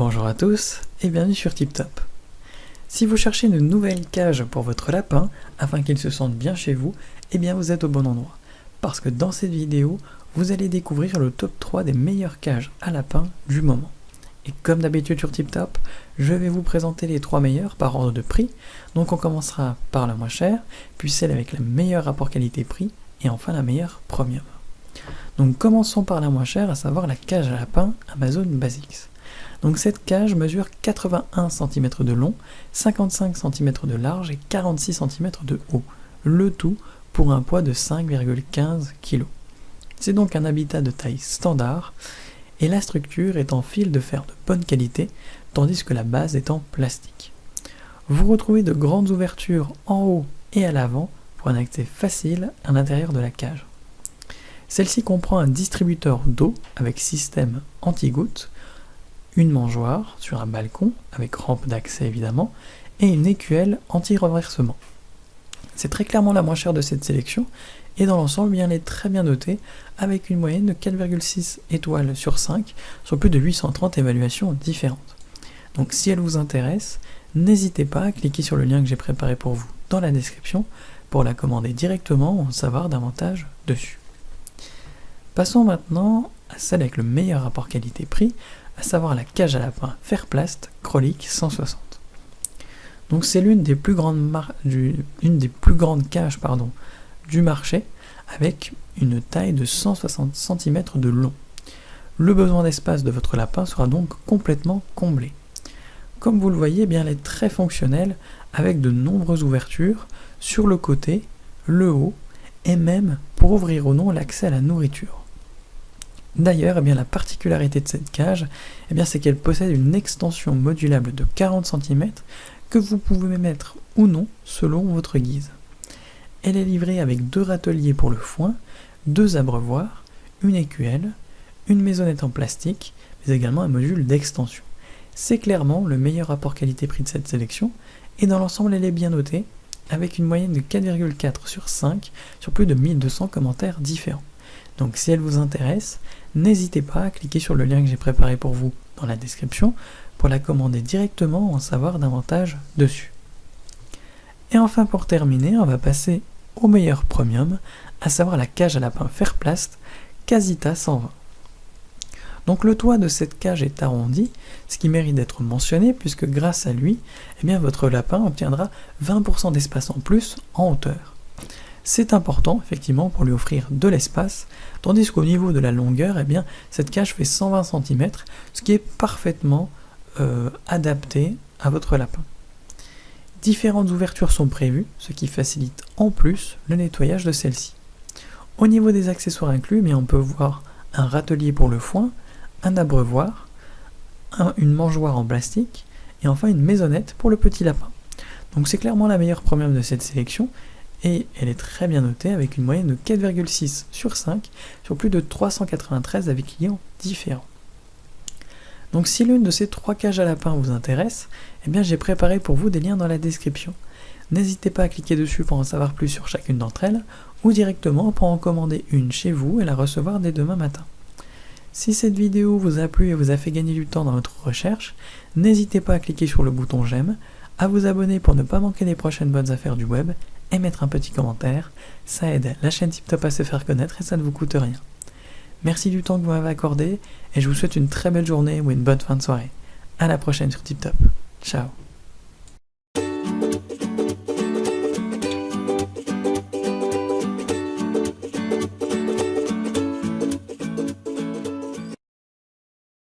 Bonjour à tous et bienvenue sur TipTop. Si vous cherchez une nouvelle cage pour votre lapin afin qu'il se sente bien chez vous, eh bien vous êtes au bon endroit. Parce que dans cette vidéo, vous allez découvrir le top 3 des meilleures cages à lapins du moment. Et comme d'habitude sur TipTop, je vais vous présenter les 3 meilleures par ordre de prix. Donc on commencera par la moins chère, puis celle avec le meilleur rapport qualité-prix, et enfin la meilleure premium. Donc commençons par la moins chère, à savoir la cage à lapin Amazon Basics. Donc cette cage mesure 81 cm de long, 55 cm de large et 46 cm de haut, le tout pour un poids de 5,15 kg. C'est donc un habitat de taille standard et la structure est en fil de fer de bonne qualité, tandis que la base est en plastique. Vous retrouvez de grandes ouvertures en haut et à l'avant pour un accès facile à l'intérieur de la cage. Celle-ci comprend un distributeur d'eau avec système anti-gouttes, une mangeoire sur un balcon avec rampe d'accès évidemment, et une écuelle anti-renversement. C'est très clairement la moins chère de cette sélection, et dans l'ensemble, elle est très bien notée, avec une moyenne de 4,6 étoiles sur 5, sur plus de 830 évaluations différentes. Donc si elle vous intéresse, n'hésitez pas à cliquer sur le lien que j'ai préparé pour vous dans la description, pour la commander directement ou en savoir davantage dessus. Passons maintenant à celle avec le meilleur rapport qualité-prix, à savoir la cage à lapin Fairplast Krolic 160. Donc c'est l'une des plus grandes cages du marché, avec une taille de 160 cm de long. Le besoin d'espace de votre lapin sera donc complètement comblé. Comme vous le voyez, elle est très fonctionnelle, avec de nombreuses ouvertures sur le côté, le haut, et même pour ouvrir ou non l'accès à la nourriture. D'ailleurs, la particularité de cette cage, c'est qu'elle possède une extension modulable de 40 cm que vous pouvez mettre ou non selon votre guise. Elle est livrée avec 2 râteliers pour le foin, 2 abreuvoirs, une écuelle, une maisonnette en plastique, mais également un module d'extension. C'est clairement le meilleur rapport qualité-prix de cette sélection, et dans l'ensemble elle est bien notée, avec une moyenne de 4,4 sur 5 sur plus de 1200 commentaires différents. Donc si elle vous intéresse, n'hésitez pas à cliquer sur le lien que j'ai préparé pour vous dans la description pour la commander directement ou en savoir davantage dessus. Et enfin pour terminer, on va passer au meilleur premium, à savoir la cage à lapin Fairplast Casita 120. Donc le toit de cette cage est arrondi, ce qui mérite d'être mentionné puisque grâce à lui, votre lapin obtiendra 20% d'espace en plus en hauteur. C'est important effectivement pour lui offrir de l'espace, tandis qu'au niveau de la longueur, cette cage fait 120 cm, ce qui est parfaitement adapté à votre lapin. Différentes ouvertures sont prévues, ce qui facilite en plus le nettoyage de celle-ci. Au niveau des accessoires inclus, on peut voir un râtelier pour le foin, un abreuvoir, une mangeoire en plastique, et enfin une maisonnette pour le petit lapin. Donc c'est clairement la meilleure premium de cette sélection, et elle est très bien notée avec une moyenne de 4,6 sur 5 sur plus de 393 avis clients différents. Donc si l'une de ces 3 cages à lapin vous intéresse, j'ai préparé pour vous des liens dans la description. N'hésitez pas à cliquer dessus pour en savoir plus sur chacune d'entre elles, ou directement pour en commander une chez vous et la recevoir dès demain matin. Si cette vidéo vous a plu et vous a fait gagner du temps dans votre recherche, n'hésitez pas à cliquer sur le bouton j'aime, à vous abonner pour ne pas manquer les prochaines bonnes affaires du web, et mettre un petit commentaire, ça aide la chaîne TipTop à se faire connaître et ça ne vous coûte rien. Merci du temps que vous m'avez accordé et je vous souhaite une très belle journée ou une bonne fin de soirée. À la prochaine sur TipTop. Ciao.